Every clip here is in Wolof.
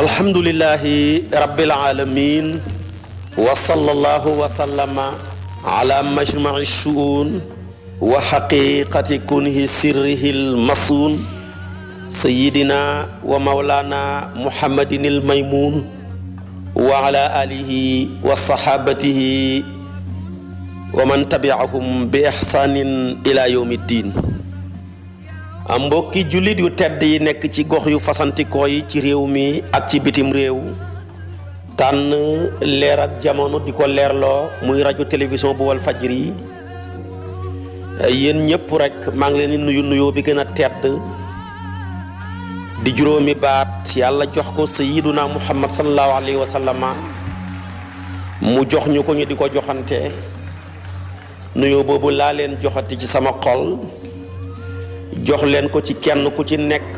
alhamdulillahi rabbil alamin wa sallallahu wa sallama ala majma'i shu'un wa haqiqati kunhi sirrihil masun sayyidina wa maulana muhammadinil maymun wa ala alihi wa sahabatihi wa man tabi'ahum bi ihsanin ila yawmiddin. Mbokki jullit yu tedd yi nekk ci gox yu fasantikoo yi ci réew mi ak ci bitim réew tànn leer ak jamono di ko leerloo muy rajo télévision bu wal fajri yéen ñëpp rek maa ngi leen di nuyu nuyoo bi gën a tedd di juróomi baat yàlla jox ko sayyiduna muhammad sallallahu alayhi wa sallama mu jox ñu ko ñu di ko joxante nuyoo boobu laa leen joxati ci sama xol jox leen ko ci kenn ku ci nekk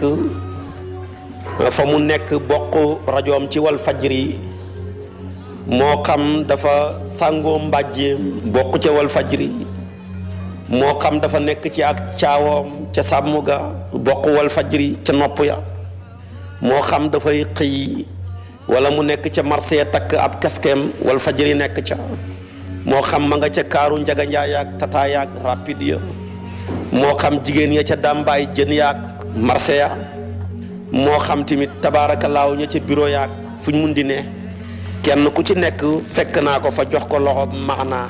fa mu nekk bokk rajoom ci wal fajri moo xam dafa sàngoo mbàjjeem bokk ca wal fajri moo xam dafa nekk ci ak caawoom ca sàmm ga bokk wal fajri ca nopp ya moo xam dafay xëy wala mu nekk ca marché takk ab kaskeem wal fajri nekk ca moo xam ma nga ca kaaru njaga njaay ak tata yaak rapide ya moo xam jigéen ya ca dàmbaay jën yaak marché ya moo xam tamit tabaarakallaahu ña ca bureau yaak fu ñu mun di ne kenn ku ci nekk fekk naa ko fa jox ko loxo maanaa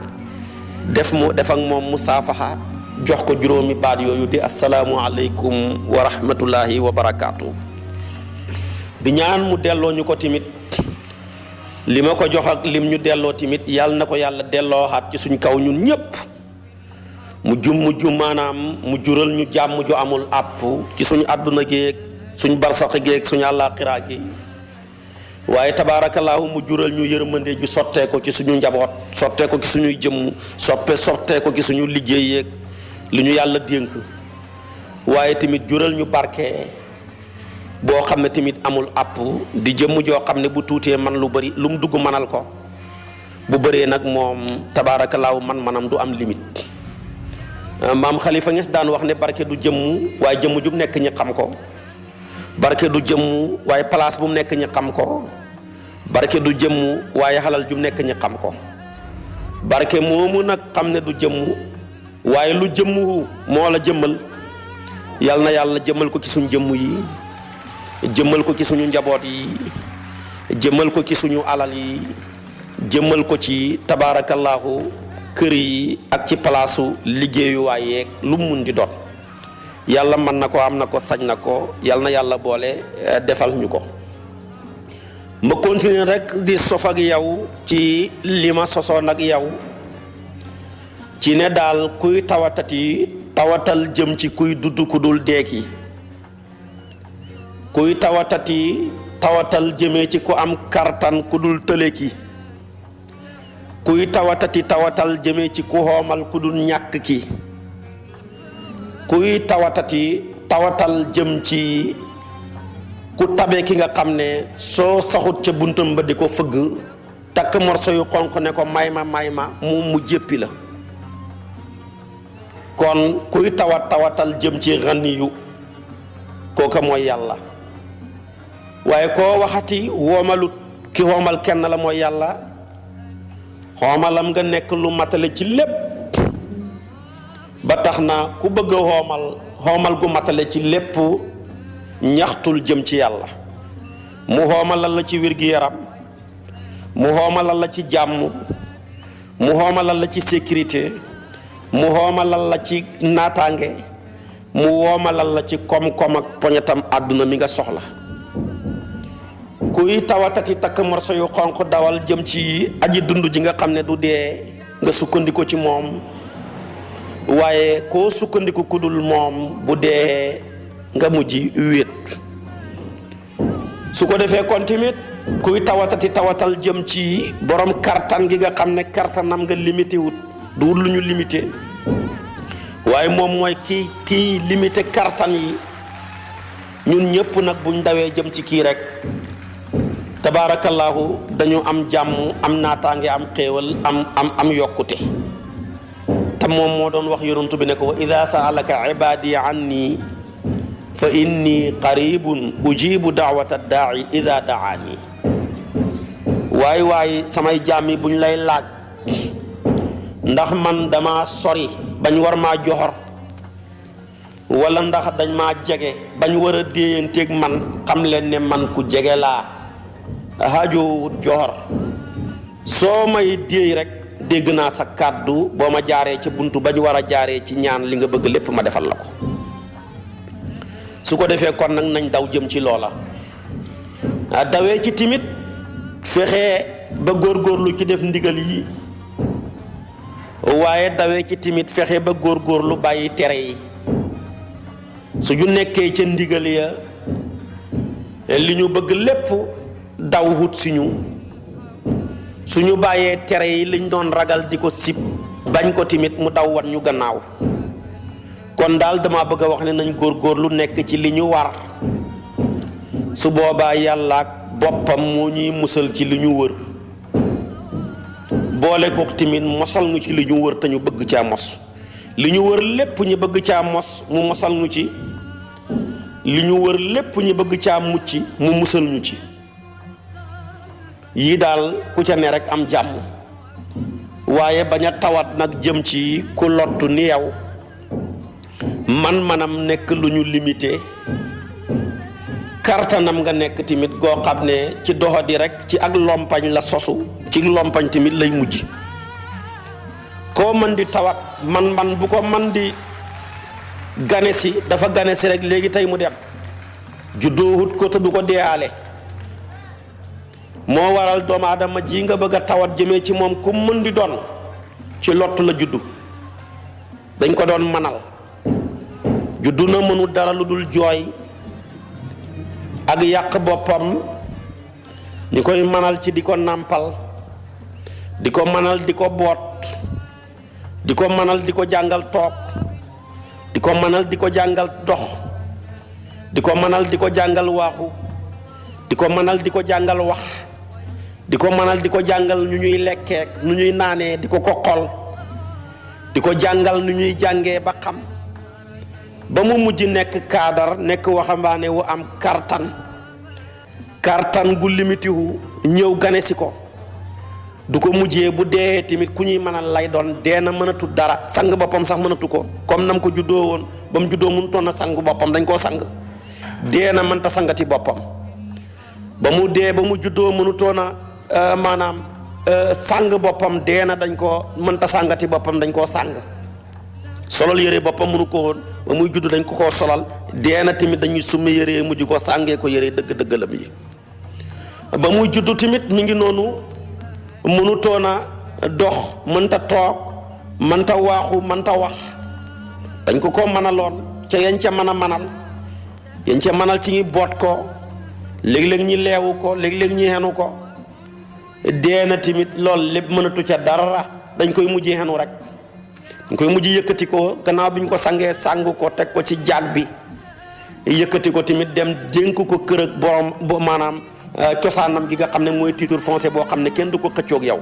def ak moom musaafaxa jox ko juróomi baat yooyu di asalaamu aleykum wa rahmatullahi wa barakaatu. di ñaan mu delloo ñu ko tamit li ma ko jox ak lim ñu delloo tamit yàlla na ko yàlla dellooxaat ci suñ kaw ñun ñëpp maanaam mu jural ñu jàmm ju amul àpp ci suñu àdduna géeg suñu barsax géeg suñu àllaaxira gi waaye tabaarakallaahu mu jural ñu yërmande ju sottee ko ci suñu njaboot sottee ko ci suñuy jëmm sottee ko ci suñu liggéey yeeg lu ñu yàlla dénk waaye tamit jural ñu barke boo xam ne tamit amul àpp di jëmm joo xam ne bu tuutee man lu bari lu mu dugg manal ko bu bëree nag moom tabaarakallaahu manam du am limite. maam Khalifa Niass daan wax ne barke du jëmm waaye jëmm ju mu nekk ñi xam ko barke du jëmm waaye place bu mu nekk ñi xam ko barke du jëmm waaye xalal ju mu nekk ñi xam ko barke moomu nag xam ne du jëmm waaye lu jëmm moo la jëmmal yal na yàlla jëmmal ko ci suñu jëmm yi jëmmal ko ci suñu njaboot yi jëmmal ko ci suñu alal yi jëmmal ko ci tabaarakallaahu kër yi ak ci palaasu liggéeyuwaay yeeg lu mu mun di doon yàlla mën na ko am na ko sañ na ko yàlla na yàlla boole defal ñu ko. ma continuer rek di sof ak yow ci li ma sosoon ak yow ci ne daal kuy tawatati tawatal jëm ci kuy dudd ku dul deeki kuy tawatati tawatal jëmee ci ku am kartan ku dul tëleki kuy tawatati tawatal jëmee ci ku xoomal ku dul ñàkk ki kuy tawatati tawatal jëm ci ku tabe ki nga xam ne soo saxut ca buntam ba di ko fëgg takk morso yu xonq ne ko may ma moom mu jéppi la kon kuy tawatal jëm ci ganiyu kooka mooy yàlla waaye koo waxati woomalut ki xoomal kenn la mooy yàlla xoomalam nga nekk lu matale ci lépp ba tax na ku bëgg a xoomal gu matale ci lépp ñaxtul jëm ci yàlla mu xoomalal la ci wér-gi-yaram mu xoomalal la ci jàmm mu xoomalal la ci sécurité mu xoomalal la ci naataange mu xoomalal la ci koom-koom ak poñetam àdduna mi nga soxla kuy tawatati takk morso yu xonq dawal jëm ci aji dund ji nga xam ne du dee nga sukkandiku ci moom waaye koo sukkandiku kudul moom bu dee nga mujj wéet su ko defee kon tamit kuy tawatati tawatal jëm ci borom kartan gi nga xam ne kartanam nga limité wut du lu ñu limité waaye moom mooy kii limité kartan yi ñun ñëpp nag buñ dawee jëm ci kii rek tabaarakallaahu dañu am jàmm am naataange am xéewal am yokkute te moom moo doon wax yonent bi ne ko wa ida saalaka ibadi anni fa inni qaribun ujibu daawata daai ida daani. waay samay jaam yi buñ lay laaj ndax man dama sori bañ war maa joxor wala ndax dañ maa jege bañ war a déeyanteeg man xam leen ne man ku jege laa haajowut joxor. soo may déey rek dégg naa sa kàddu boo ma jaaree ci buntu bañ war a jaaree ci ñaan li nga bëgg lépp ma defal la ko. su ko defee kon nag nañ daw jëm ci loola dawee ci timit fexe ba góorgóorlu ci def ndigal yi waaye dawee ci timit fexe ba góorgóorlu bàyyi tere yi. su ñu nekkee ca ndigal ya li ñu bëgg lépp daw wut si ñu suñu bàyyee tere yi liñ doon ragal di ko sib bañ ko timit mu daw wan ñu gannaaw. kon daal dama bëgg a wax ne nañ góorgóorlu nekk ci li ñu war su boobaa yàlla ak boppam moo ñuy musal ci li ñu wër boole kook timit mosal ñu ci li ñu wër te ñu bëgg caa mos. li ñu wër lépp ñu bëgg caa mos mu mosal ñu ci li ñu wër lépp ñu bëgg caa mucc mu musal ñu ci. yii daal ku ca ne rek am jàmm waaye bañ a tawat nag jëm ci ku lottu ni yow man-manam nekk lu ñu limité kartanam nga nekk tamit goo xam ne ci doxadi rek ci ak lompañ la sosu ci lompañ tamit lay mujj. koo mën di tawat man bu ko man di gane si dafa gane si rek léegi tey mu dem juddoowut ko te du ko deeyaale. moo waral doomu aadama ji nga bëgg a tawat jëmee ci moom ku mën di doon ci lott la juddu dañ ko doon manal juddu na mënu dara lu dul jooy ak yàq boppam ñi koy manal ci di ko nàmpal di ko manal di ko boot di ko manal di ko jàngal toog di ko manal di ko jàngal dox di ko manal di ko jàngal waaxu di ko manal di ko jàngal wax di ko manal di ko jàngal nu ñuy lekkeek nu ñuy naanee di ko xol di ko jàngal nu ñuy jàngee ba xam ba mu mujj nekk kaadar nekk waxambaane wu am kartan gu limitiwu ñëw gane si ko du ko mujjee bu dee tamit ku ñuy mënal lay doon dee na mënatu dara sang boppam sax mënatu ko comme nam ko juddoo woon ba mu juddoo mënutoon na sang boppam dañ koo sang dee na mënta sangati boppam ba mu dee ba mu juddoo mënutoon a maanaam sang boppam dee na dañ koo mënta sangati boppam dañ koo sang solal yére boppam mënu ko woon ba muy judd dañ ko koo solal dee na tamit dañuy summi yére mujj ko sàngee ko yére dëgg-dëggalam yi ba muy judd tamit mi ngi noonu mënutoon a dox mënta toog mënta waaxu mënta wax dañ ko ko mënaloon ca yañ ca mën a manal yañ ca manal ci ñi boot ko léeg-léeg ñi leewu ko léeg-léeg ñi xenu ko dee na tamit loolu lépp mënatu ca dara dañ koy mujjee xenu rek dañ koy mujj yëkkati ko gannaaw bi ñu ko sangee sàng ko teg ko ci jaag bi yëkkati ko tamit dem dénk ko kër ak borom bo maanaam cosaanam gi nga xam ne mooy titre foncier boo xam ne kenn du ko xëccoog yow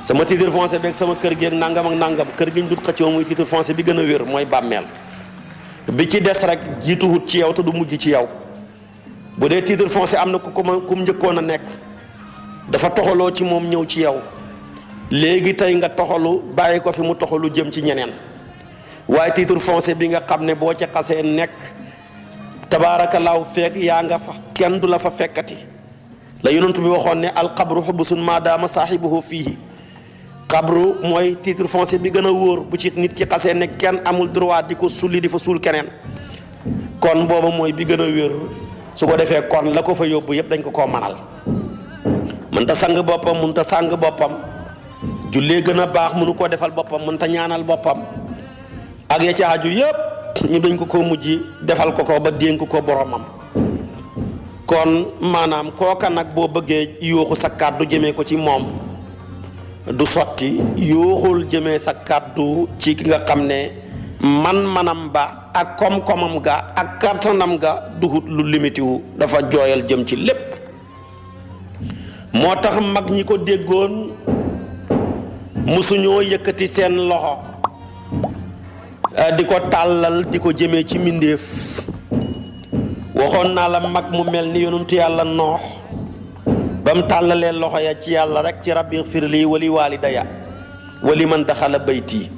sama titre foncier beeg sama kër gi ak nangam ak nangam kër gi ñu dut xëccoo muy titre foncier bi gën a wér mooy bàmmeel bi ci des rek jiituwut ci yow te du mujj ci yow bu dee titre foncier am na ku mu njëkkoon a nekk dafa toxaloo ci moom ñëw ci yow léegi tey nga toxalu bàyyi ko fi mu toxalu jëm ci ñeneen waaye titre foncier bi nga xam ne boo ci xasee nekk tabaarakallaahu feek yaa nga fa kenn du la fa fekkati la yonent bi waxoon ne alxabru xubusun maadaama saaxibuhu fiihi xabru mooy titre foncier bi gën a wóor bu ci nit ki xasee ne kenn amul droit di ko sulli di fa suul keneen kon booba mooy bi gën a wér su ko defee kon la ko fa yóbbu yëpp dañ ko koo manal mënta sang boppam mënta sang boppam jullee gën a baax mënu koo defal boppam mënta ñaanal boppam ak ya ci aju yëpp ñu dañ ko mujj defal ko ba dénk ko boromam kon maanaam kooka nag boo bëggee yooxu sa kàddu jëmee ko ci moom du sotti yooxul jëmee sa kàddu ci ki nga xam ne man-manam ba ak koom-koomam ga ak kàttanam ga duhut lu limité wu dafa jooyal jëm ci lépp moo tax mag ñi ko déggoon musuñoo yëkkati seen loxo di ko tàllal di ko jëmee ci mbindéef waxoon naa la mag mu mel ni yonentu yàlla noox ba mu tàllalee loxo ya ci yàlla rek ci rabbi firli wali waalidaya wali man daxala bayti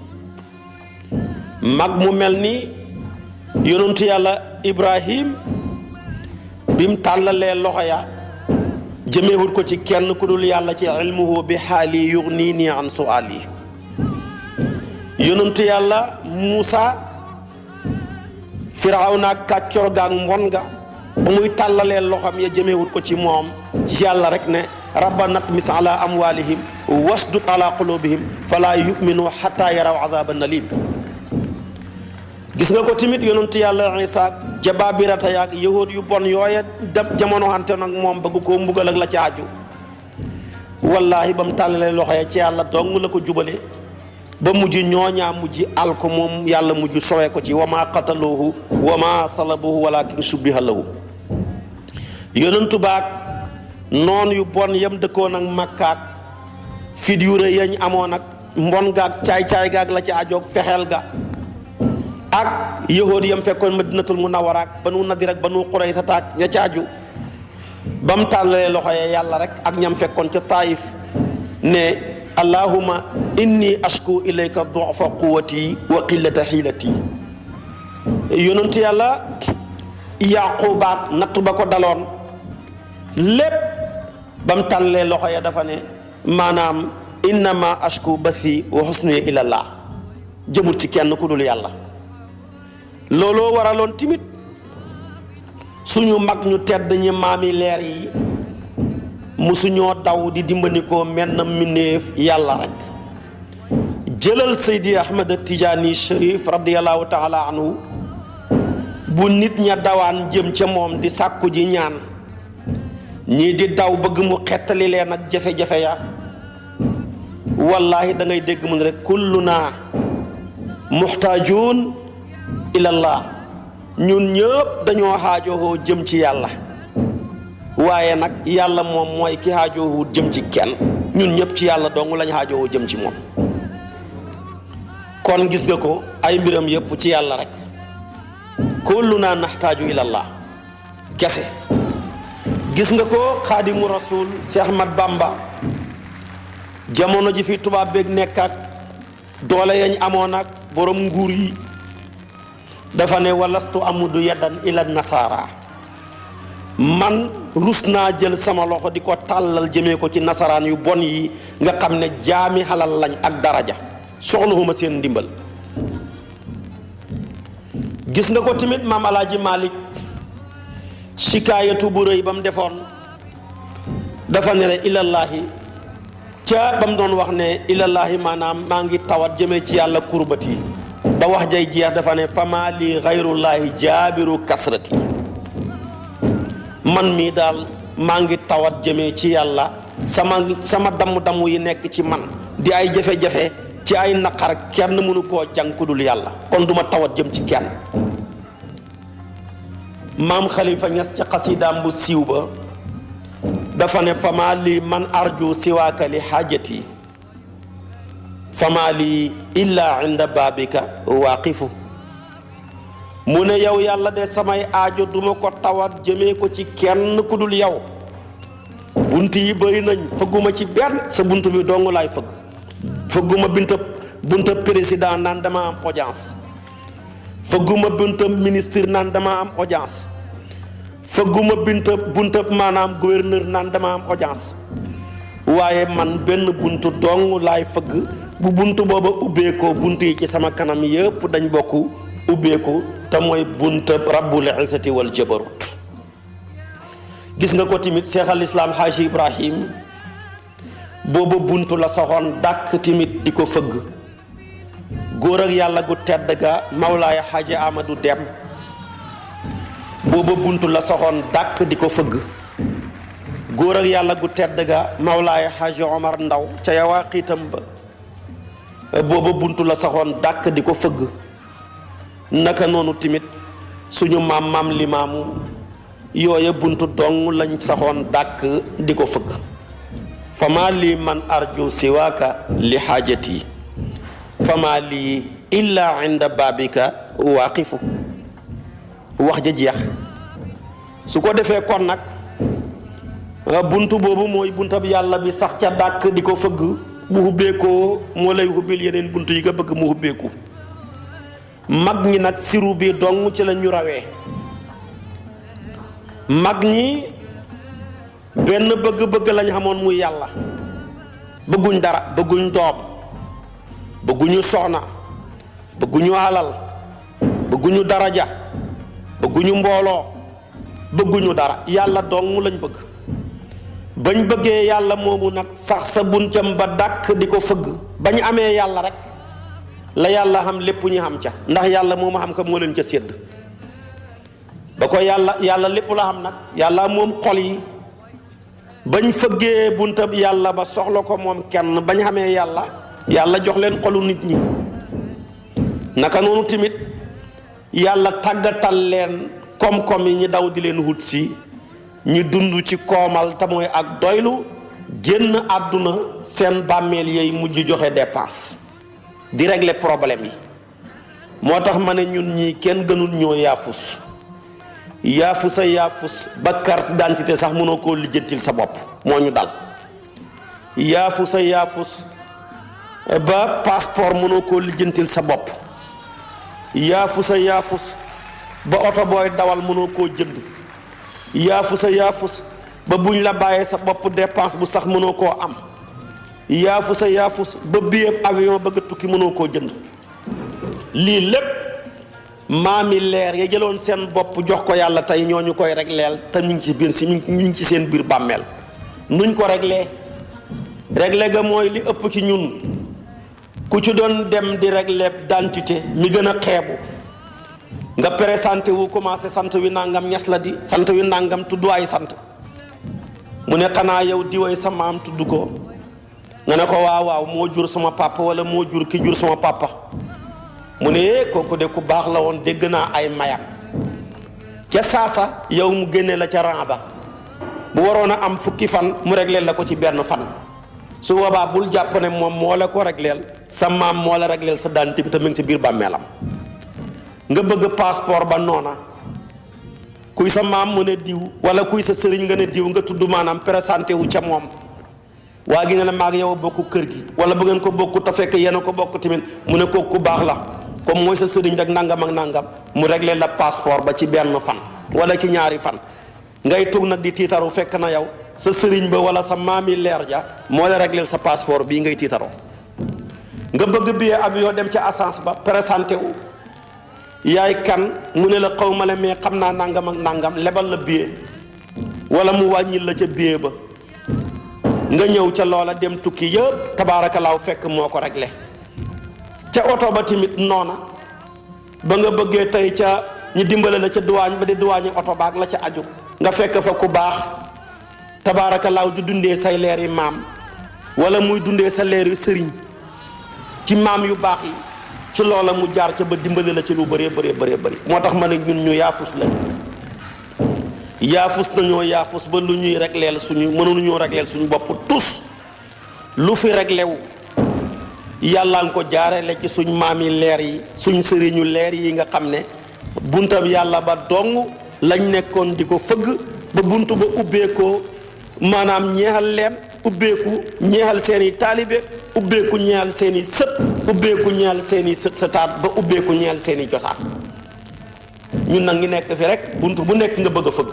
mag mu mel ni yonentu yàlla ibrahim bi mu tàllalee loxo ya jëmeewut ko ci kenn ku dul yàlla ci ilmuhu bi xaali yugnini an suali yonentu yàlla Muusa Firawna ak kàccor ga ak mbon ga ba muy tàllalee loxam ya jëmeewut ko ci moom ci yàlla rek ne rabbana tmis ala amwalihim wasdud ala qulubihim fala yuminu xata yaraw azaban alim gis nga ko tamit yonentu yàlla Isa jabaabirata yaag yahud yu bon yooya dem jamono xante nag moom bëgg koo mbugal ak la ci aju wallaahi ba mu tàllalee loxo ya ci yàlla dong la ko jubale ba mujj ñooñaa mujj al ko moom yàlla mujj sowee ko ci wa maa qataluuhu wa maa salabuhu walakin subbiha lahu yonentu baag noon yu bon yam dëkkoon ak makkaat fit yu rëy yañ amoon ak mbon gaag caay-caay gaag la ci ajoog fexeel ga ak yahood yam fekkoon madinatul munawwara ak banu nadir ak banu qurayza taak ña caaju ba mu tàllalee loxo ya yàlla rek ak ñam fekkoon ca taayif ne allahumma inni ashku ilayka du'fa quwwati wa qillata hiilati yonentu yàlla yaqubaat nattu ba ko daloon lépp ba mu tàllalee loxo ya dafa ne maanaam innama ashku bathi wa husni ilallah jëmul ci kenn ku dul yàlla looloo waraloon timit suñu mag ñu tedd ñi maami leer yi musuñoo daw di dimbandikoo menn mbindéef yàlla rek jëlal Seydi Ahmad Tijaani Sharif radiyallahu taala anhu bu nit ña dawaan jëm ca moom di sàkku ji ñaan ñii di daw bëgg mu xettali leen ak jafe-jafe ya wallaahi da ngay dégg mu ne rek kulluna muxtaajuun ilallah ñun ñëpp dañoo xaajoo jëm ci yàlla waaye nag yàlla moom mooy ki xaajoo jëm ci kenn ñun ñëpp ci yàlla dong lañ xaajoo jëm ci moom kon gis nga ko ay mbiram yëpp ci yàlla rek kulluna naxtaaju ilallah kese gis nga ko xaadimu rasul Cheikh Ahmad Bamba jamono ji fi tubaab beeg nekk ak doole yañ amoon ak borom nguur yi dafa ne walastu amudu yadan ila nasara man rus naa jël sama loxo di ko tàllal jëmee ko ci nasaraan yu bon yi nga xam ne jaami xalal lañ ak daraja soxlahuma seen ndimbal gis nga ko tamit maam alaaji Malik shikaayatu bu rëy ba mu defoon dafa ne la ilallaahi ca ba mu doon wax ne ilallaahi maanaam maa ngi tawat jëmee ci yàlla kurbat yi ba wax jay jeex dafa ne fama li xayrullaahi jaabiru kasrati man mii daal maa ngi tawat jëmee ci yàlla sama damm-damm yi nekk ci man di ay jafe-jafe ci ay naqar kenn mënu koo jàng ku dul yàlla kon duma tawat jëm ci kenn maam Khalifa Niass ca xasidaam bu siiw ba dafa ne fama li man arju siwaaka li xaajati fama li illa inda baabika waaqifu mu ne yow yàlla de samay aajo duma ko tawat jëmee ko ci kenn ku dul yow bunt yi bëri nañ fëgguma ci benn sa bunt bi dong laay fëgg fëgguma bunta président naan dama am audience fëgguma bunta ministre naan dama am audience fëgguma bunta maanaam gouverneur naan dama am audience waaye man benn buntu dong laay fëgg bu buntu booba ubbeekoo bunt yi ci sama kanam yëpp dañ bokk ubbeeku te mooy bunta rabbul izzati wal jabarut gis nga ko tamit Cheikh al Islam Haji Ibrahim booba buntu la saxoon dàkk tamit di ko fëgg góor ak yàlla gu tedd ga Mawlaaya Haji Amadou Dem booba buntu la saxoon dàkk di ko fëgg góor ak yàlla gu tedd ga Mawlaaya Haji Omar Ndaw ca yawaa xiitam ba booba buntu la saxoon dàkk di ko fëgg naka noonu tamit suñu maam limaamu yooya buntu dong lañ saxoon dàkk di ko fëgg fama lii man arju siwaaka li xaajati fama lii illa inda baabika waaqifu wax ja jeex su ko defee kon nag buntu boobu mooy buntab yàlla bi sax ca dàkk di ko fëgg bu hubbeekoo moo lay hubbil yeneen buntu yi nga bëgg mu hubbeeku. mag ñi nag siru bi dong ci la ñu rawee. mag ñi benn bëgg-bëgg lañ xamoon muy yàlla, bëgguñ dara, bëgguñ doom, bëgguñu soxna, bëgguñu alal, bëgguñu daraja, bëgguñu mbooloo, bëgguñu dara, yàlla dong lañ bëgg. bañ bëggee yàlla moomu nag sax sa buntam ba dàkk di ko fëgg bañ amee yàlla rek la yàlla xam lépp ñu xam ca, ndax yàlla moomu xam ka moo leen ca sédd. ba ko yàlla lépp la xam nag, yàlla moom xol yi. bañ fëggee buntab yàlla ba soxla ko moom kenn bañ xamee yàlla jox leen xolu nit ñi. naka noonu tamit yàlla tàggatal leen koom-koom yi ñu daw di leen wut si ñu dund ci koomal te mooy ak doylu, génn àdduna seen bàmmeel yey mujj joxe dépense di régler problème yi. moo tax ma ne ñun ñii kenn gënul ñoo yaafus ba carte d'identité sax mënoo koo lijjantil sa bopp moo ñu dal. yaafus ba passeport mënoo koo lijjantil sa bopp. yaafus ba oto booy dawal mënoo koo jënd. yaafus ba buñ la bàyyee sa bopp dépense bu sax mënoo koo am. yaafus ba billet avion bëgg a tukki mënoo koo jënd. lii lépp maami leer ya jëloon seen bopp jox ko yàlla tey ñoo ñu koy régleel te ñu ngi ci seen biir bàmmeel. nuñ ko réglé ga mooy li ëpp ci ñun ku ci doon dem di réglé d'identité mi gën a xeebu nga présenté wu commencé sant wi nangam ñas la di sant wi nangam tudd ay sant mu ne xanaa yow diwoy sa maam tudd ko nga ne ko waaw moo jur sama papa wala moo jur ki jur sama papa mu ne kooku de ku baax la woon dégg naa ay mayam ca saasa yow mu génne la ca rang ba bu waroon a am fukki fan mu régleel la ko ci benn fan. su boobaa bul jàpp ne moom moo la ko régleel, sa maam moo la régleel sa dante bi te mu ngi ci biir bàmmeelam. nga bëgg passeport ba noona kuy sa maam mu ne diw wala kuy sa sëriñ nga ne diw nga tudd maanaam présenté wu ca moom. waa gi ne la maag yow a bokk kër gi wala bu ngeen ko bokk te fekk yéen a ko bokk tamit mu ne kooku ku baax la comme mooy sa sëriñ rek nangam ak nangam mu réglé la passeport ba ci benn fan wala ci ñaari fan. ngay tug nag di tiitaru fekk na yow sa sëriñ ba wala sa maami leer ja moo la réglé sa passeport bii ngay tiitaroo. nga bëgg billet avion dem ca agence ba présenté wu yaay kan mu ne la xaw ma la mais xam naa nangam ak nangam lebal la billet wala mu wàññil la ca billet ba. nga ñëw ca loola dem tukki yëpp tabaarakallaahu fekk moo ko réglé. ca oto ba tamit noona ba nga bëggee tey ca ñu dimbale la ca duwaañ ba di duwaañi oto baag la ca aju nga fekk fa ku baax tabaarakallaahu di dundee say leer yi maam wala muy dundee sa leer yu sëriñ ci maam yu baax yi ci loola mu jaar ca ba dimbale la ci lu bëree bëri moo tax ma ne ñun ñu yaafus lañ. yaafus nañoo yaafus ba lu ñuy régleel mënuñoo régleel suñu bopp tus lu fi réglé wu yàlla nga ko jaarale ci suñ maami leer yi suñ sëriñu leer yi nga xam ne buntab yàlla ba dong lañ nekkoon di ko fëgg ba buntu ba ubbeekoo maanaam ñeexal leen ubbeeku ñeexal seeni taalibe ubbeeku ñeexal seeni sët ubbeeku ñeexal seeni sëtaat ba ubbeeku ñeexal seeni cosaan. ñun nag ngi nekk fi rek buntu bu nekk nga bëgg a fëgg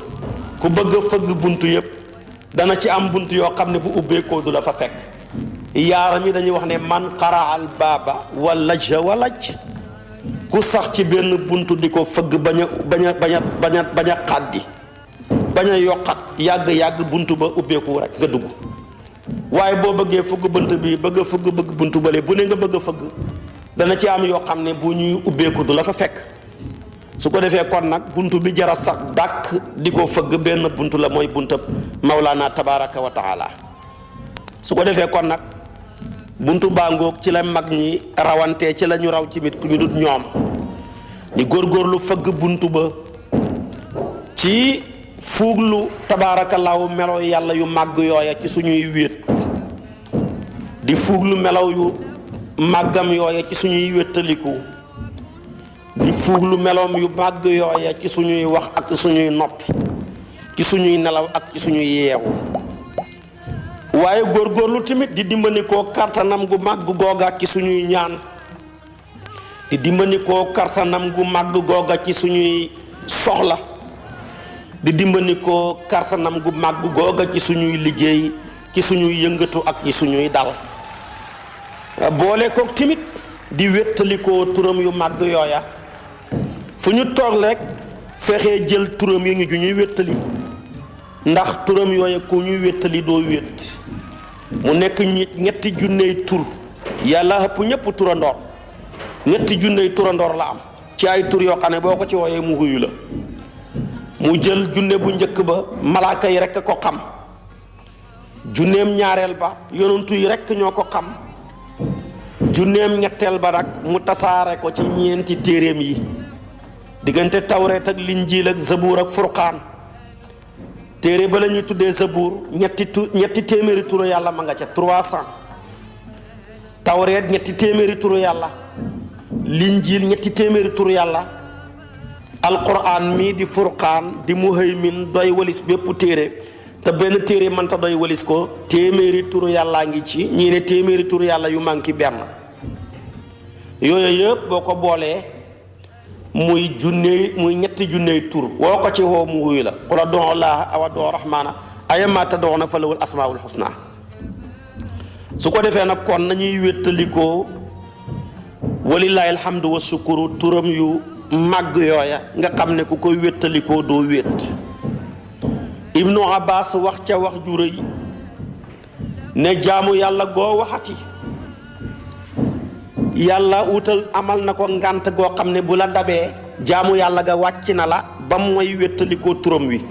ku bëgg a fëgg buntu yëpp dana ci am buntu yoo xam ne bu ubbeekoo du la fa fekk. yaaram yi dañuy wax ne man qaraa al baaba walajja walaj ku sax ci benn buntu di ko fëgg bañ a xaddi bañ a yokkat yàgg buntu ba ubbeeku rek nga dugg. waaye boo bëggee fëgg bunt bi bëgg buntu bale bu ne nga bëgg a fëgg dana ci am yoo xam ne bu ñuy ubbeeku du la fa fekk. su ko defee kon nag buntu bi jara sax dàkk di ko fëgg benn buntu la mooy buntab Mawlana tabaraka wa taala. su ko defee kon nag buntu bàngoog ci la mag ñi rawantee ci la ñu raw ci mit ku ñu dut ñoom di góorgóorlu fëgg buntu ba ci fuuglu tabaarakallaahu melaw yàlla yu màgg yooya ci suñuy wéet di fuuglu melaw yu màggam yooya ci suñuy wéttaliku di fuuglu meloom yu màgg yooya ci suñuy wax ak suñuy noppi ci suñuy nelaw ak ci suñuy yeewu waaye góorgóorlu tamit di dimbandikoo kartanam gu màgg googa ci suñuy ñaan di dimbandikoo kartanam gu màgg googa ci suñuy soxla di dimbandikoo kartanam gu màgg googa ci suñuy liggéey ci suñuy yëngatu ak ci suñuy dal boole ko tamit di wéttalikoo turam yu màgg yooya fu ñu toog rek fexee jël turam yi ñu ju ñuy wéttali ndax turam yooya ku ñuy wéttali doo wét mu nekk ñetti junney tur yàlla ëpp ñëpp turandoor ñetti junney turandoor la am ci ay tur yoo xam ne boo ko ci wooyee mu huyu la mu jël junne bu njëkk ba malaaka yi rekk ko xam junneem ñaareel ba yonantu yi rekk ñoo ko xam junneem ñetteel ba nag mu tasaare ko ci ñeenti téeréem yi diggante tawreet ak linjiil ak zabuur ak furqaan téere ba la ñuy tuddee zabuur ñetti téeméeri turu yàlla ma nga ca 300 tawreet ñetti téeméeri turu yàlla linjiil ñetti téeméeri turu yàlla alquran mii di furqaan di muhaymin doy walis bépp téere te benn téere mënta doy walis ko téeméeri turu yàllaa ngi ci ñii ne téeméeri turu yàlla yu manqué benn yooyu yëpp boo ko boolee muy ñetti junney tur woo ko ci woo mu wuyu la qul ud'u llaaha aw ud'u rahmaana ayyammaa tad'uu falahul asmaa'ul husnaa su ko defee nag kon nañuy wéttalikoo walillaahi alhamdu wa sukuru turam yu màgg yooya nga xam ne ku koy wéttalikoo doo wét ibnu abbas wax ca wax ju rëy ne jaamu yàlla goo waxati yàlla wutal amal na ko ngànt goo xam ne bu la dabee jaamu yàlla ga wàcc na la ba mooy wéttalikoo turam wi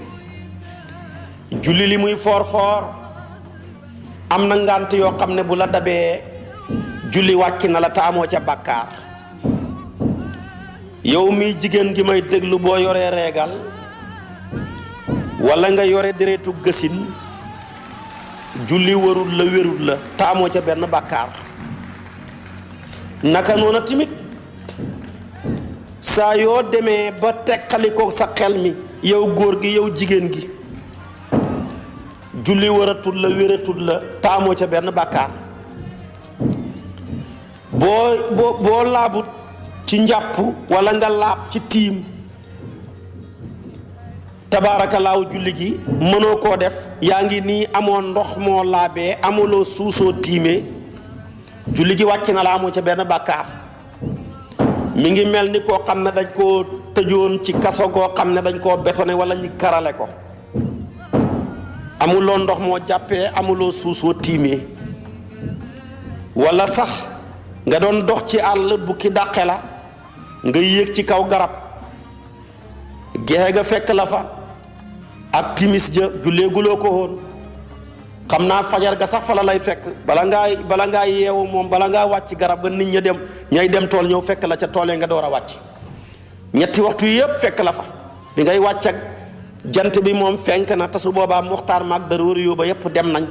julli li muy foor foor am na ngànt yoo xam ne bu la dabee julli wàcc na la te amoo ca bàkkaar yow mi jigéen gi may déglu boo yoree reegal walla nga yore deretu gësin julli warul la wérul la te amoo ca benn bàkkaar naka noona tamit saa yoo demee ba teqalikoo sa xel mi yow góor gi yow jigéen gi julli waratul la wératul la te amoo ca benn bàkkaar boo laabut ci njàpp walla nga laab ci tiim tabaarakallaahu julli gi mënoo koo def yaa ngi nii amoo ndox moo laabee amuloo suusoo tiimee julli gi wàcc na la amoo ca benn bàkkaar mi ngi mel ni koo xam ne dañ koo tëjoon ci kaso goo xam ne dañ koo bétonné walla ñi karale ko amuloo ndox moo jàppee amuloo suusoo tiimee walla sax nga doon dox ci àll bukki dàqe la nga yéeg ci kaw garab gexe ga fekk la fa ak timis ja julleeguloo ko woon xam naa fajar ga sax fa la lay fekk bala ngaa yeewu moom bala ngaa wàcc garab ga nit ñay dem tool ñëw fekk la ca tool nga door a wàcc ñetti waxtu yi yëpp fekk la fa bi ngay wàcc ak jant bi moom fenk na te su boobaa muxtaar maag daroori yóbba yëpp dem nañ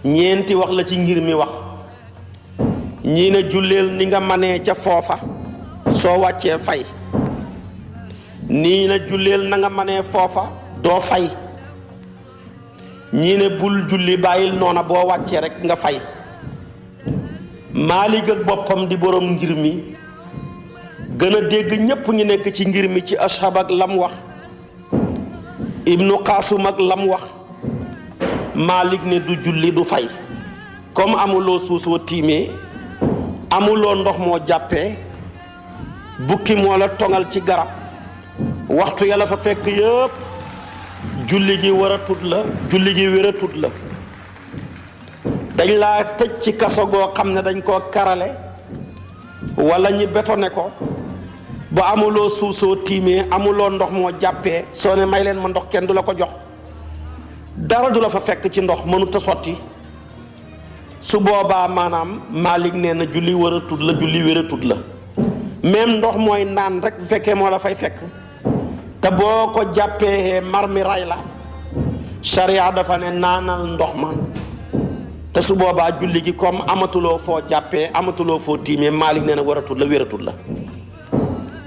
ñeenti wax la ci ngir mi wax ñii ne julleel ni nga manee ca foofa soo wàccee fay nii na julleel na nga manee foofa doo fay ñii ne bul julli bàyyil noona boo wàccee rek nga fay Maalik ak boppam di borom ngir mi gën a dégg ñépp ñu nekk ci ngir mi ci ashab ak lam wax ibnu Qaasum ak lam wax Maalik ne du julli du fay comme amuloo suusoo tiimee amuloo ndox moo jàppee bukki moo la tongal ci garab waxtu yàlla fa fekk yëpp julli gi waratut la julli gi wératut la dañ laa tëj ci kaso goo xam ne dañ koo karale walla ñi bétonné ko ba amuloo suusoo tiimee amuloo ndox moo jàppee soo ne may leen ma ndox kenn du la ko jox dara du la fa fekk ci ndox mënut a sotti su boobaa maanaam Maalik nee na julli waratut la julli wératut la même ndox mooy naan rek bu fekkee moo la fay fekk te boo ko jàppee mar mi ray la sharia dafa ne naanal ndox ma te su boobaa julli gi comme amatuloo foo jàppee amatuloo foo tiimee Maalik nee na waratut la wératut la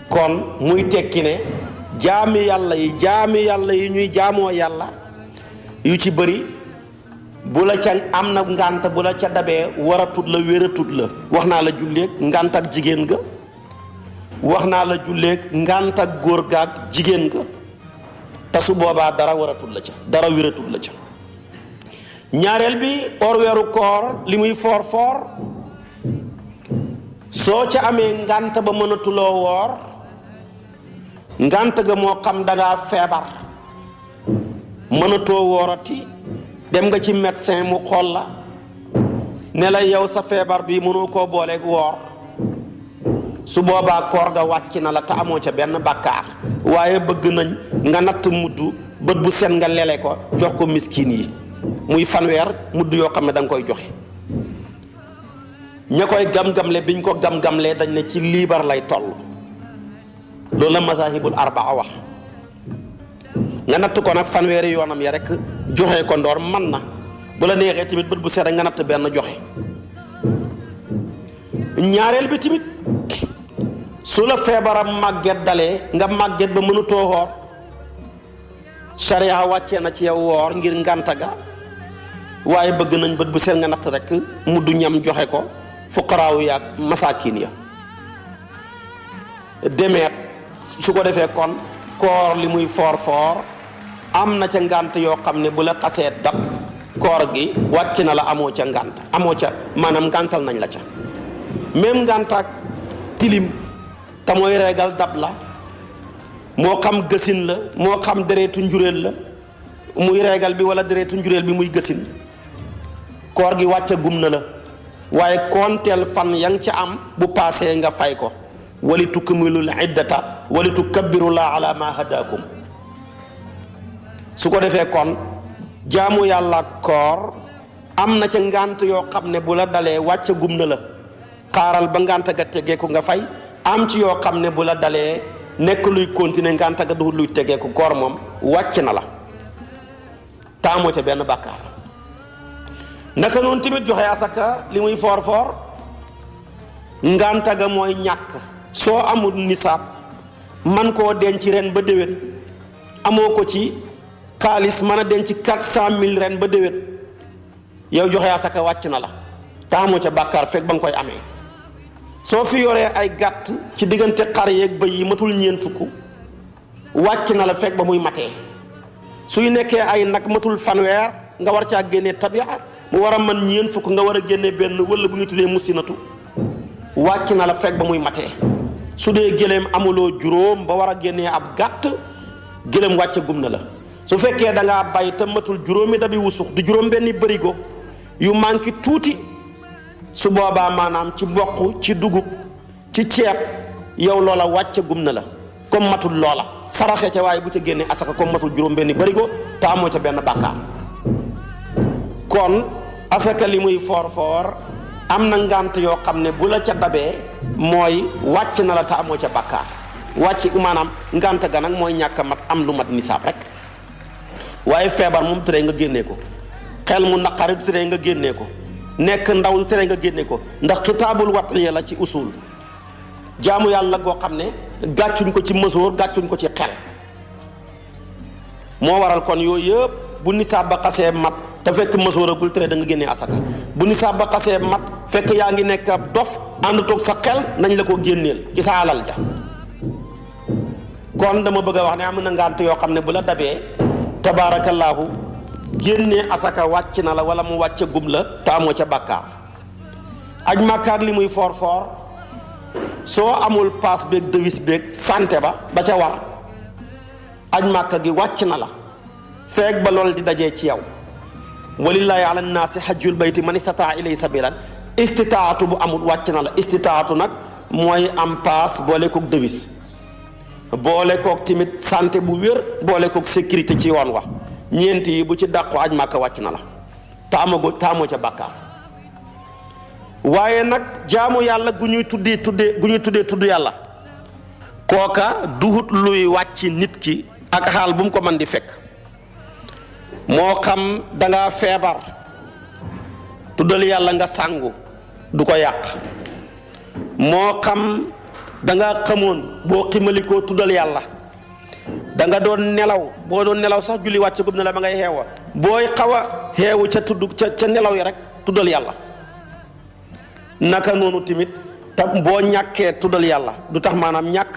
kon muy tekki ne jaami yàlla yi ñuy jaamoo yàlla yu ci bëri bu la ca am na ngànt bu la ca dabee waratut la wératut la. wax naa la julleeg ngànt ak jigéen ga, wax naa la julleeg ngànt ak góor ga ak jigéen ga, te su boobaa dara waratut la ca, dara wératut la ca. ñaareel bi or weeru koor li muy foor foor soo ca amee ngànt ba mënatuloo woor, ngànt ga moo xam dangaa feebar mënatoo woorati, dem nga ci médecin mu xool la ne la yow sa feebar bi mënoo koo booleeg woor, su boobaa koor ga wàcc na la te amoo ca benn bàkkaar. waaye bëgg nañ nga natt mudd bët bu set nga lele ko jox ko miskin yi, muy fanweer mudd yoo xam ne da nga koy joxe. ña koy gam-gamle biñ ko gam-gamlee dañ ne ci liibar lay toll. loolu la mazahibul arbaa wax. nga natt ko nag fanweeri yoonam ya rek joxe ko ndoor man na. bu la neexee tamit bët bu set nga natt benn joxe. ñaareel bi tamit su la feebaram màgget dalee nga màgget ba mënutoo woor, sharia wàccee na ci yow woor ngir ngànta ga, waaye bëgg nañ bët bu set nga natt rek mu du ñam joxe ko fuqaraaw ya ak masaakin ya. demeet su ko defee kon koor li muy foor foor am na ca ngànt yoo xam ne bu la xasee dab koor gi wàcc na la, amoo ca ngànt, amoo ca maanaam ngàntal nañ la ca. même ngànt ak tilim te mooy reegal dab la, moo xam gësin la moo xam dereetu njuréel la muy reegal bi wala dereetu njuréel bi muy gësin, koor gi wàcce gum na la, waaye koonteel fan ya nga ca am bu paasee nga fay ko. wali tukmilul iddata wali tukabbirullaaha ala ma hadakum. su ko defee kon jaamu yàlla koor am na ca ngànt yoo xam ne bu la dalee wàcce gum na la, xaaral ba ngànt ga tegeeku nga fay. am ci yoo xam ne bu la dalee nekk luy continuer ngànt ga duhul luy tegeeku, koor moom wàcc na la taamoo ca benn bàkkaar. naka noonu tamit joxe asaka li muy foor foor ngànt ga mooy ñàkk. soo amul nisaab man koo denc ren ba déwén, amoo ko ci xaalis mën a denc 400,000 ren ba déwén, yow joxe asaka wàcc na la taamoo ca bàkkaar fekk ba nga koy amee. soo fi yoree ay gàtt ci diggante xar yeeg bëy yi matul ñeen fukk wàcc na la fekk ba muy matee. suy nekkee ay nag matul fanweer nga war caa génnee tabia mu war a mën ñeen fukk nga war a génnee benn wala bu ñu tuddee musinatu wàcc na la fekk ba muy matee. su dee gëléem amuloo juróom ba war a génnee ab gàtt, gëléem wàcce gum na la. su fekkee da ngaa bay te matul juróomi dabi wusux du juróom benni bërigo yu manqué tuuti, su boobaa maanaam ci mboq ci dugub ci ceeb yow loola wàcce gum na la comme matul loola saraxe ca, waaye bu ca génnee asaka comme matul juróom benni bërigo te amoo ca benn bàkkaar. kon asaka li muy foor foor am na ngànt yoo xam ne bu la ca dabee mooy wàcc na la te amoo ca bàkkaar. wàcc maanaam ngànt ga nag mooy ñàkk a mat am lu mat nisaab rek, waaye feebar moom tere nga génnee ko, xel mu naqari tere nga génnee ko, nekk ndaw lu tere nga génne ko, ndax xitaabul watliya la ci usul. jaamu yàlla goo xam ne gàccuñ ko ci mësoor gàccuñ ko ci xel. moo waral kon yooyu yëpp bu nisaab ba xasee mat te fekk mësooragul tere da nga génnee asaka. bu nisaab ba xasee mat fekk yaa ngi nekk ab dof ànd toog sa xel nañ la ko génneel ci sa alal ja. kon dama bëgg a wax ne am na ngànt yoo xam ne bu la dabee tabaarakallaahu génnee asaka wàcc na la wala mu wàcce gum la te amoo ca bàkkaar. aj màkkaak li muy foor foor soo amul paas beeg devis beeg santé ba ca war, aj màkka gi wàcc na la feeg ba lool di dajee ci yow. walillaahi ala naasi hajjul bayti man istataa ilay sabilan, istitaatu bu amul wàcc na la. istitaatu nag mooy am paas boole kook devis, boole kook tamit santé bu wér, boole kook sécurité ci yoon wax. ñeent yi bu ci dàqu aj màkka wàcc na la taamoo ca bàkkaar. waaye nag jaamu yàlla gu ñuy tuddee tudd yàlla, kooka duhut luy wàcc nit ki ak xaal bu mu ko mën di fekk. moo xam dangaa feebar tuddal yàlla nga sàngu du ko yàq, moo xam dangaa xamoon boo ximalikoo tuddal yàlla, da nga doon nelaw boo doon nelaw sax julli wàcc gum ne la ba ngay xeewa booy xaw a xeewu ca nelaw yi rek tuddal yàlla. naka noonu tamit te boo ñàkkee tuddal yàlla du tax maanaam ñàkk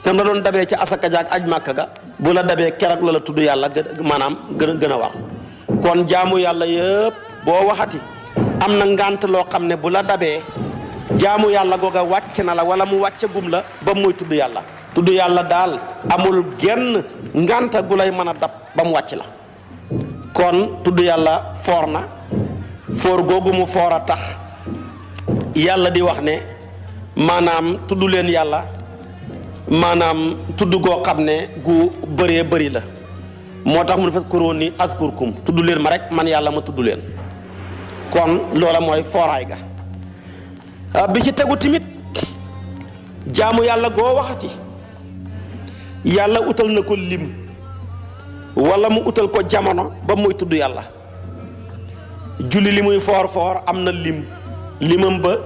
nam la doon dabee ci asaka jaak aj màkka ga bu la dabee keroog la tudd yàlla maanaam gën a war. kon jaamu yàlla yëpp boo waxati am na ngànt loo xam ne bu la dabee jaamu yàlla googa wàcc na la wala mu wàccagum la ba muy tudd yàlla. tudd yàlla daal amul genn ngànta gu lay mën a dab ba mu wàcc la. kon tudd yàlla foor na foor googu mu foor a tax yàlla di wax ne maanaam tudd leen yàlla maanaam tudd goo xam ne gu bëree bëri la moo tax mu ne fazkuruni azkurkum tudd leen ma rek man yàlla ma tudd leen. kon loola mooy fooraay ga bi ci tegu tamit jaamu yàlla goo waxati yàlla utal na ko lim wala mu utal ko jamono ba muy tudd yàlla. julli li muy foor foor am na limam ba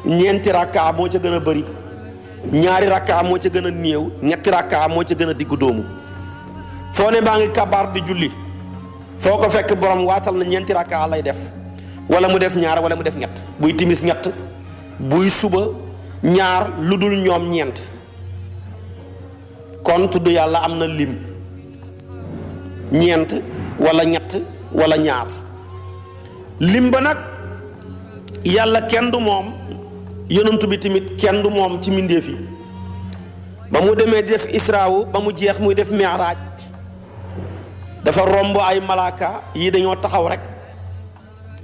ñeenti rakka moo ca gën a bëri, ñaari rakka moo ca gën a néew, ñetti rakka moo ca gën a diggu doomu. foo ne baa ngi kabaar di julli foo ko fekk borom waatal na ñeenti rakka lay def wala mu def ñaar wala mu def ñett, buy timis ñett, buy suba ñaar, lu dul ñoom ñeent. kon tudd yàlla am na lim ñeent wala ñett wala ñaar. lim ba nag yàlla kenn du moom, yonent bi tamit kenn du moom ci mbindéef yi. ba mu demee di def israawu ba mu jeex muy def mi'raaj dafa romb ay malaaka yi dañoo taxaw rek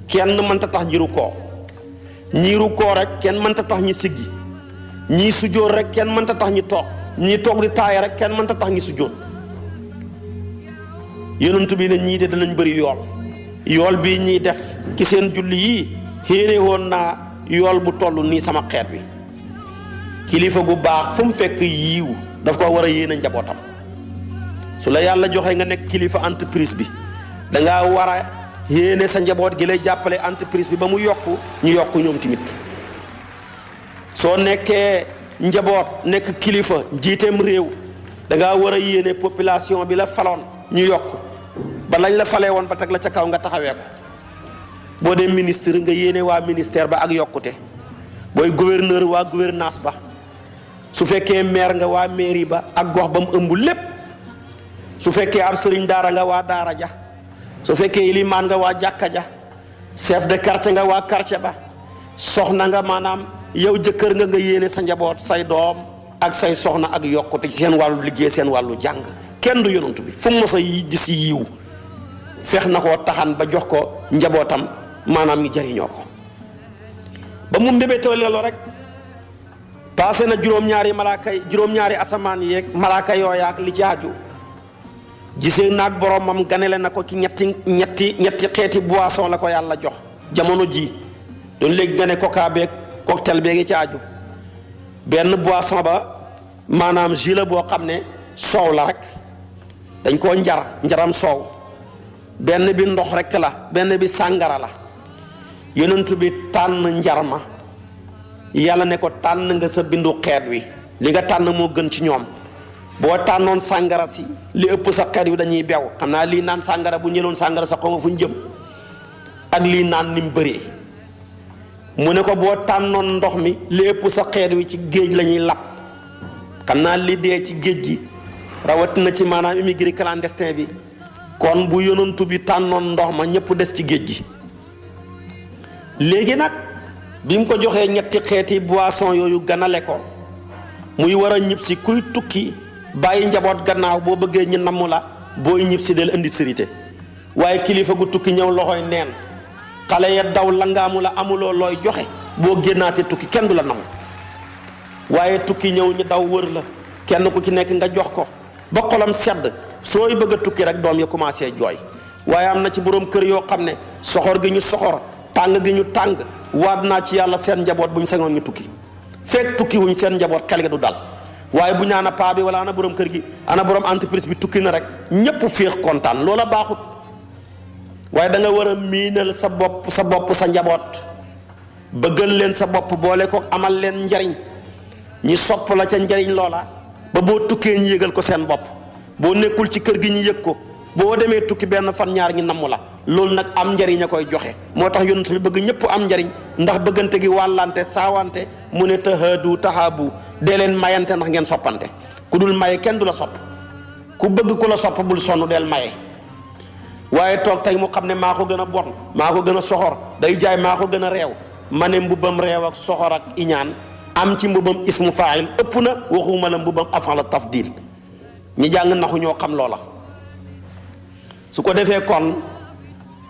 kenn mënta tax ñi rukkoo, ñii rukkoo rek kenn mënta tax ñi siggi, ñii sujjóot rek kenn mënta tax ñi toog, ñii toog di taaya rek kenn mënta tax ñi sujjóot. yonent bi ne ñii de danañ bëri yool bi ñuy def ci seen julli yi xéene woon naa yool bu toll nii sama xeet bi. kilifa gu baax fu mu fekk yiiw daf ko war a yéene njabootam. su la yàlla joxee nga nekk kilifa entreprise bi dangaa war a yéene sa njaboot gi lay jàppale entreprise bi ba mu yokku ñu yokk ñoom tamit. soo nekkee njaboot nekk kilifa njiiteem réew dangaa war a yéene population bi la faloon ñu yokk ba lañ la falee woon ba teg la ca kaw nga taxawee ko. boo dee ministre nga yéene waa ministère ba ak yokkute, booy gouverneur waa gouvernance ba, su fekkee maire nga waa mairie ba ak gox ba mu ëmb lépp, su fekkee ab sëriñ daara nga waa daara ja, su fekkee ilimaan nga waa jàkka ja, chef de quartier nga waa quartier ba, soxna nga maanaam yow jëkkër nga yéene sa njaboot, say doom ak say soxna ak yokkute ci seen wàllu liggéey, seen wàllu jàng. kenn du yonantu bi fu mu mos a di si yiw fex na koo taxan ba jox ko njabootam maanaam ñu jariñoo ko. ba mu mbébétoo loolu rek passé na juróom-ñaari asamaan yeeg malaaka yooya ak li ci aju, gisee naag boromam ganele na ko ci ñetti xeeti boisson la ko yàlla jox jamono ji doon léegi gane coca beeg cocktail beegi ci aju. benn boisson ba maanaam jus la boo xam ne soow la rek, dañ koo njaram soow. benn bi ndox rek la, benn bi sàngara la. yonent bi tànn njarma, yàlla ne ko tànn nga sa bindu xeet wi, li nga tànn moo gën ci ñoom. boo tànnoon sàngara si li ëpp sa xeet wi dañuy bew. xam naa lii naan sàngara bu ñëloon sàngara sa xawma fu ñu jëm ak lii naan ni mu bëree. mu ne ko boo tànnoon ndox mi li ëpp sa xeet wi ci géej la ñuy lab. xam naa li dee ci géej gi rawatina ci maanaam immigré clandestin bi. kon bu yonantu bi tànnoon ndox ma ñëpp des ci géej gi. léegi nag bi mu ko joxee ñetti xeeti boisson yooyu ganale ko muy war a ñib si kuy tukki bàyyi njaboot gannaaw boo bëggee ñu namm la booy ñib si del indi sérité. waaye kilifa gu tukki ñëw loxoy neen, xale ya daw langaamu la amuloo looy joxe, boo génnaatee tukki kenn du la namm. waaye tukki ñëw ñu daw wër la, kenn ku ci nekk nga jox ko ba xolam sedd. sooy bëgg a tukki rek doom ya commencé jooy. waaye am na ci borom kër yoo xam ne soxor gi ñu soxor, tàng gi ñu tàng, waat naa ci yàlla seen njaboot bu ñu sañoon ñu tukki. fekk tukki wuñ seen njaboot xel ga du dal. waaye bu ñu ana paa bi wala ana borom kër gi ana borom entreprise bi tukki na rek ñëpp féex kontaan, loola baaxut. waaye da nga war a miinal sa bopp sa njaboot, bëggal leen sa bopp, boole ko amal leen njariñ, ñi sopp la ca njariñ loola ba boo tukkee ñu yëgal ko seen bopp. boo nekkul ci kër gi ñu yëg ko boo demee tukki benn fan ñaar ñi namm la loolu nag am njariñ a koy joxe moo tax yonent bi bëgg ñëpp am njariñ ndax bëggante gi wàllante saawante mu ne tahaadu tahaabu dee leen mayante ndax ngeen soppante ku dul maye kenn du la sopp ku bëgg ku la sopp bul sonn del maye waaye toog tey mu xam ne maa ko gën a bon maa ko gën a soxor day jaay maa ko gën a réew ma ne mbubbam réew ak soxor ak iñaan am ci mbubbam ismu faa'il ëpp na waxuma la mbubbam af'al tafdil ñi jàng naxu ñoo xam loola su ko defee kon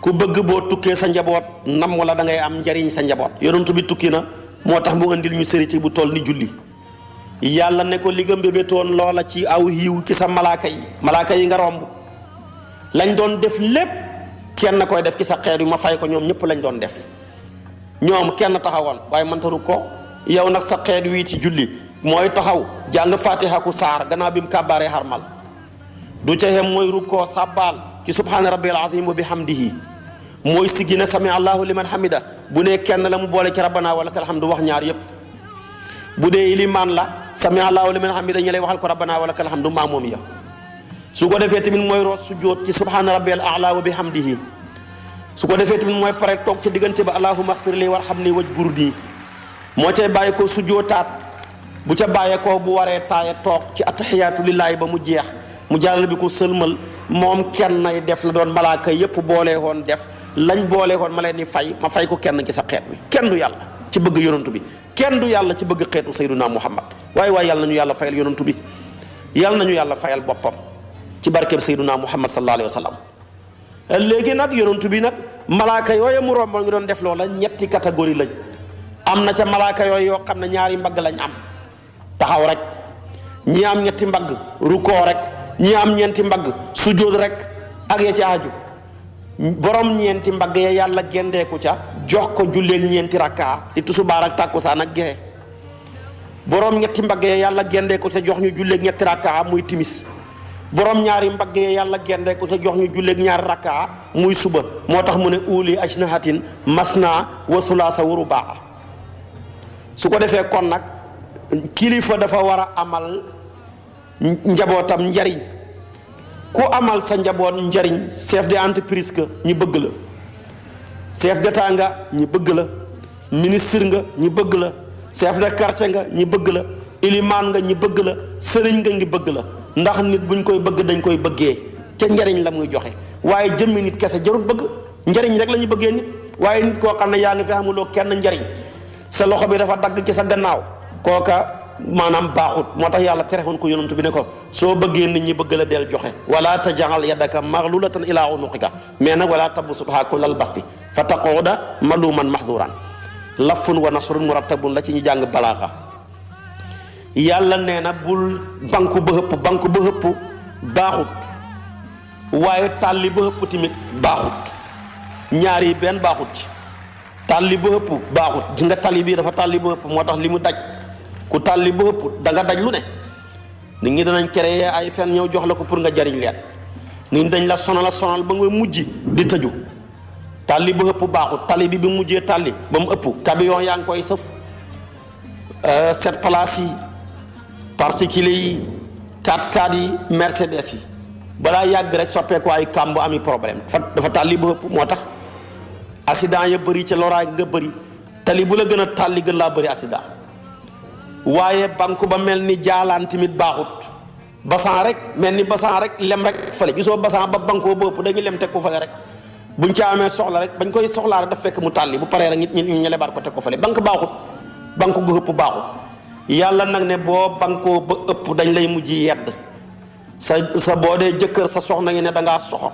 ku bëgg boo tukkee sa njaboot nam wala da ngay am njariñ sa njaboot yonent bi tukki na moo tax mu indil ñu sërite bu toll ni julli yàlla ne ko li nga mbébétoon loola ci aw yiw ci sa malaaka yi nga romb lañ doon def lépp kenn koy def ci sa xeet yu ma fay ko ñoom ñëpp lañ doon def ñoom kenn taxawoon waaye mëntaru ko yow nag sa xeet wii ci julli mooy taxaw jàng fatiha ku saar gannaaw bi mu kàbbaaree xarmal du ca xem mooy rukkoo sàbbaal ci subhaana rabbil azim wa bihamdihi mooy siggi ne sami allahu liman hamida bu ne kenn la mu boole ci rabbana wa lakal hamdu wax ñaar yëpp bu dee ilimaan la sami allahu liman hamida ñu lay waxal ko rabbana wa lakal hamdu maa moom ya su ko defee tamit mooy root sujjóot ci subhaana rabbil a'la wa bihamdihi su ko defee tamit mooy pare toog ci diggante ba allahumma ighfir li warhamni wajburni moo cay bàyyi ko sujjóotaat bu ca bàyyee ko bu waree taaya toog ci attahiyaatu lillaahi ba mu jeex mu jàllal bi ko sëlmal moom kenn nay def la doon malaaka yépp boolee woon def lañ boolee woon ma leen di fay ma fay ko kenn ci sa xeet bi kenn du yàlla ci bëgg yonantu bi kenn du yàlla ci bëgg xeetu sayyiduna muhammad waaye yàlla nañu yàlla fayal yonantu bi yàlla nañu yàlla fayal boppam ci barkeb sayyiduna muhammad sallallahu alayhi wa sallam léegi nag yonantu bi nag malaaka yooyu mu romboon ngi doon def loola ñetti catégorie lañ am na ca malaaka yooyu yoo xam ne ñaari mbagg lañ am taxaw rek ñi am ñetti mbagg rukkoo rek ñi am ñeenti mbagg sujjóot rek ak ya ci aju borom ñeenti mbagg ya yàlla gendeeku ca jox ko julleeg ñeenti rakkaa di tusubaar ak tàkkusaan ak gexe borom ñetti mbagg ya yàlla gendeeku ca jox ñu julleeg ñetti rakkaa muy timis borom ñaari mbagg ya yàlla gendeeku ca jox ñu julleeg ñaari rakkaa muy suba moo tax mu ne uli ajnahatin masna wa sulaasa wa rubaa su ko defee kon nag kilifa dafa war a amal njabootam njariñ ku amal sa njaboot njariñ chef d'entreprise nga ñi bëgg la chef d'état nga ñi bëgg la ministre nga ñi bëgg la chef de quartier nga ñi bëgg la ilimaan nga ñi bëgg la sëriñ nga ñi bëgg la ndax nit buñ koy bëgg dañ koy bëggee ca njariñ la muy joxe waaye jëmmi nit kese jarul bëgg njariñ rek la ñu bëggee nit waaye nit koo xam ne yaa ngi fi amuloo kenn njariñ sa loxo bi dafa dagg ci sa gannaaw kooka maanaam baaxut moo tax yàlla terexoon ko yonent bi ne ko soo bëggee nit ñi bëgg la del joxe wala tajal yadaka maghlulatan ila unuqika mais nag wala tabsutha kullal basti fa taquda maluman mahduran lafun wa nasrun murattabun la ci ñu jàng balaaxa yàlla nee na bul banku ba hëpp baaxut waaye tàlli ba hëpp tamit baaxut ñaar yi benn baaxut ci tàlli ba hëpp baaxut ji nga tàlli bii dafa tàlli ba hëpp moo tax li mu daj ku tàlli ba ëpp da nga daj lu ne nit ñi danañ créer ay fen ñëw jox la ko pour nga jariñ leen nit ñi dañ la sonal ba nga mujj di tëju tàlli ba ëpp baaxut tali bi mujjee tàlli ba mu ëpp camion yaa ngi koy sëf 7 places yi particulier yi 4x4 yi Mercedes yi balaa yàgg rek soppeeku ay kàmb ami problème dafa tàlli ba ëpp moo tax accident ya bëri ca loraay nga bëri tali bu la gën a tàlli gën laa bëri accident waaye banku ba mel ni jaalaan tamit baaxut basan rek mel ni basan rek lem rek fële gisoo basan ba bankoo bëpp dañuy lem teg ko fële rek buñ ca amee soxla rek bañ koy soxlaa rek daf fekk mu tàlli bu paree rek ñu lebaat ko teg ko fële banque baaxut banque gu ëpp baaxut yàlla nag ne boo bankoo ba ëpp dañ lay mujj yedd sa boo dee jëkkër sa soxna ngi ne da ngaa soxor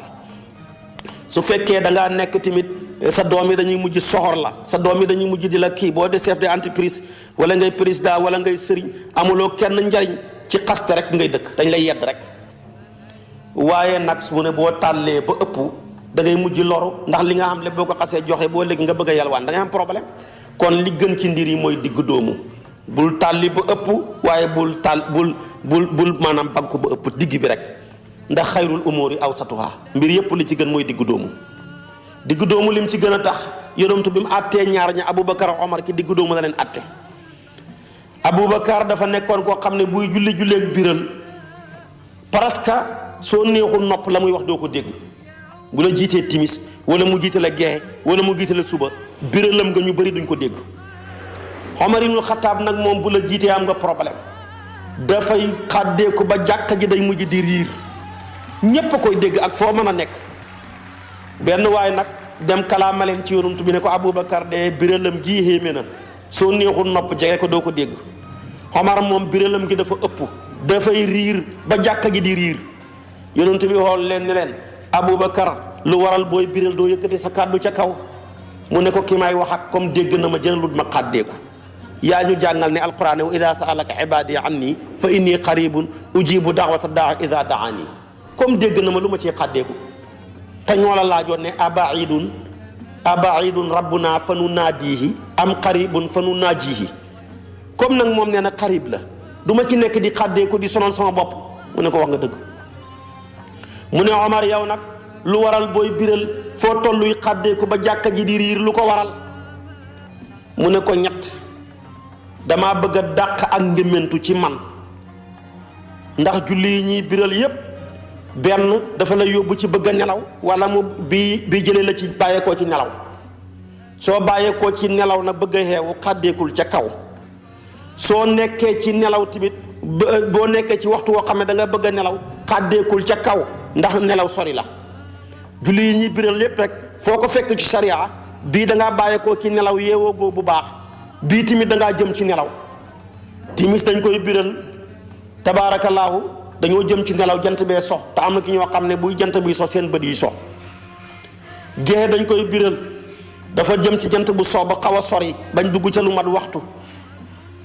su fekkee da ngaa nekk tamit sa doom yi dañuy mujj soxor la sa doom yi dañuy mujj di la kii boo dee chef d'entreprise wala ngay président wala ngay sëriñ amuloo kenn njariñ ci xaste rek ngay dëkk dañ lay yedd rek waaye nag su ne boo tàllee ba ëpp da ngay mujj loru ndax li nga xam lépp boo ko xasee joxe boo léegi nga bëgg a yalwaan da ngay am problème kon li gën ci ndir yi mooy digg doomu bul tàlli ba ëpp waaye bul maanaam banku ba ëpp digg bi rek ndax xayrul umuri awsatuha mbir yépp li ci gën mooy digg doomu lim ci gën a tax yonent bi mu àttee ñaar ña Aboubacar Omar ki digg doomu la leen àtte Aboubacar dafa nekkoon koo xam ne buy julleeg biral parce que soo neexul nopp la muy wax doo ko dégg bu la jiitee timis wala mu jiite la gexe wala mu jiite la suba biralam nga ñu bëri duñ ko dégg. Omar ibnul Xataab nag moom bu la jiitee am nga problème dafay xàddeeku ba jàkka ji day mujj di riir ñépp a koy dégg ak foo mën a nekk. benn waaye nag dem kalaamaleen ci yonent bi ne ko Aboubacar de biralam gii xéeme na soo neexul nopp jege ko doo ko dégg. Omar moom biralam gi dafa ëpp dafay riir ba jàkka ji di riir yonent bi xool leen ni leen Aboubacar lu waral booy biral doo yëkkati sa kàddu ca kaw mu ne ko ki may wax ak comme dégg na ma jëralut ma xàddeeku. yaa ñu jàngal ne alquran wa ida saalaka ibadi anni fa inni qaribun ujibu daawata daa ida daani comme dégg na ma lu ma ciy xàddeeku te ñoo la laajoon ne abaidun rabbuna fa nu naadihi am qaribun fa nu naajihi comme nag moom nee na qarib la du ma ci nekk di xàddeeku di sonal sama bopp mu ne ko wax nga dëgg. mu ne Omar yow nag lu waral booy biral foo tolluy xàddeeku ba jàkka ji di riir lu ko waral mu ne ko ñett dama bëgg a dàq ak ngémmentu ci man ndax julli yi ñuy biral yépp benn dafa la yóbbu ci bëgg a nelaw wala mu bi jëlee la ci bàyyeekoo ci nelaw soo bàyyeekoo ci nelaw na bëgg a xeewu xàddeekul ca kaw soo nekkee ci nelaw tamit boo nekkee ci waxtu woo xam ne da nga bëgg a nelaw xàddeekul ca kaw ndax nelaw sori la julli yi ñuy biral yépp rek foo ko fekk ci sariya bii da ngaa bàyyeekoo ci nelaw yeewoo goo bu baax bii tamit da ngaa jëm ci nelaw timis dañ koy biral tabaarakallaahu dañoo jëm ci nelaw jant bee so te am na ki ñoo xam ne buy jant bi so seen bët yi so gexe dañ koy biral dafa jëm ci jant bu so ba xaw a sori bañ dugg ca lu mat waxtu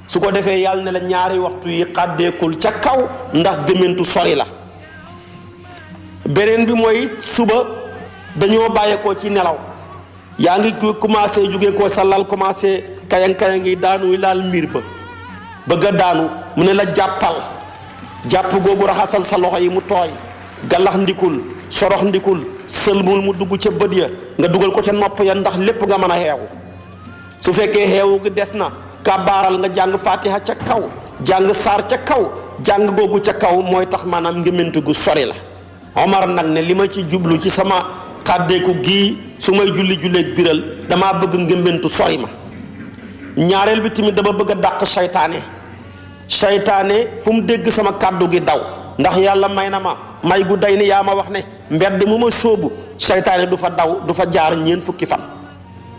su ko defee yàlla ne la ñaari waxtu yi xàddeekul ca kaw ndax gëmmentu sori la. beneen bi mooy suba dañoo bàyyeekoo ci nelaw yaa ngi commencé jóge ko sa lal commencé kayang-kayang yi daanu laal miir ba bëgg a daanu mu ne la jàppal jàpp googu raxasal sa loxo yi mu tooy galax ndikul sorox ndikul sëlmul mu dugg ca bët ya nga dugal ko ca nopp ya ndax lépp nga mën a xeewu su fekkee xeewu gi des na kabaaral nga jàng fatiha ca kaw jàng saar ca kaw jàng googu ca kaw mooy tax maanaam ngémmentu gu sori la. Omar nag ne li ma ci jublu ci sama xàddeeku gii su may julleeg biral damaa bëgg ngémmentu sori ma. ñaareel bi tamit dama bëgg a dàq saytaane fu mu dégg sama kàddu gi daw ndax yàlla may na ma may gu day ni yaa ma wax ne mbedd mu ma sóobu saytaane du fa daw du fa jaar ñeent fukki fan.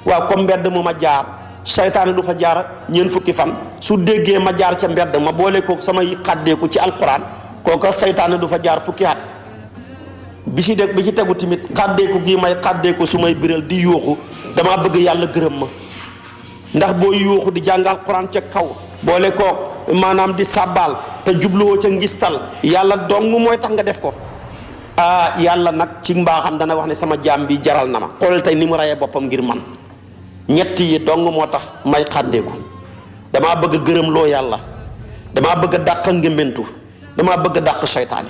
waaw comme mbedd mu ma jaar saytaane du fa jaar ñeent fukki fan su déggee ma jaar ca mbedd ma boole ko samay xàddeeku ci alquran kooka saytaane du fa jaar fukki at. bi ci tegu tamit xàddeeku gii may xàddeeku su may biral di yuuxu damaa bëgg yàlla gërëm ma ndax boo yuuxu di jàngal Quran ca kaw boole kook maanaam di sàbbaal te jubluwoo ca ngistal yàlla dong mooy tax nga def ko yàlla nag ci mbaaxam dana wax ne sama jaam bi jaral na ma xoolal tey ni mu rayee boppam ngir man ñett yi dong moo tax may xàddeeku damaa bëgg a gërëm loo yàlla damaa bëgg a dàq ngémmentu damaa bëgg a dàq seytaane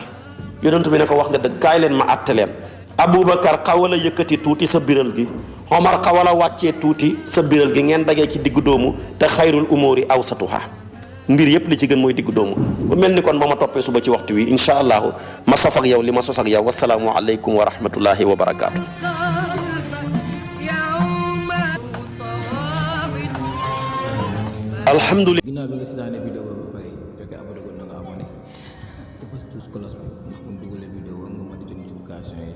yonent bi ne ko wax nga dëgg kaay leen ma àtte leen. Aboubacar xawal a yëkkati tuuti sa biral gi Omar xawal a wàccee tuuti sa biral gi ngeen dagee ci diggu doomu te xayrul umuri awsatuha mbir yëpp li ci gën mooy diggu doomu bu mel ni kon ba ma toppee suba ci waxtu wi incha allahu ma sof ak yow li ma sos ak yow wasalaamu aleykum wa rahmatullahi wa barakaatu. alhamdulilah. ginnaaw bi nga seetaanee vidéo ba pare fekkee abonné ko na nga abonné te bës tous cloche bi ndax bu ñu dugalee vidéo nga mën di jot notification yi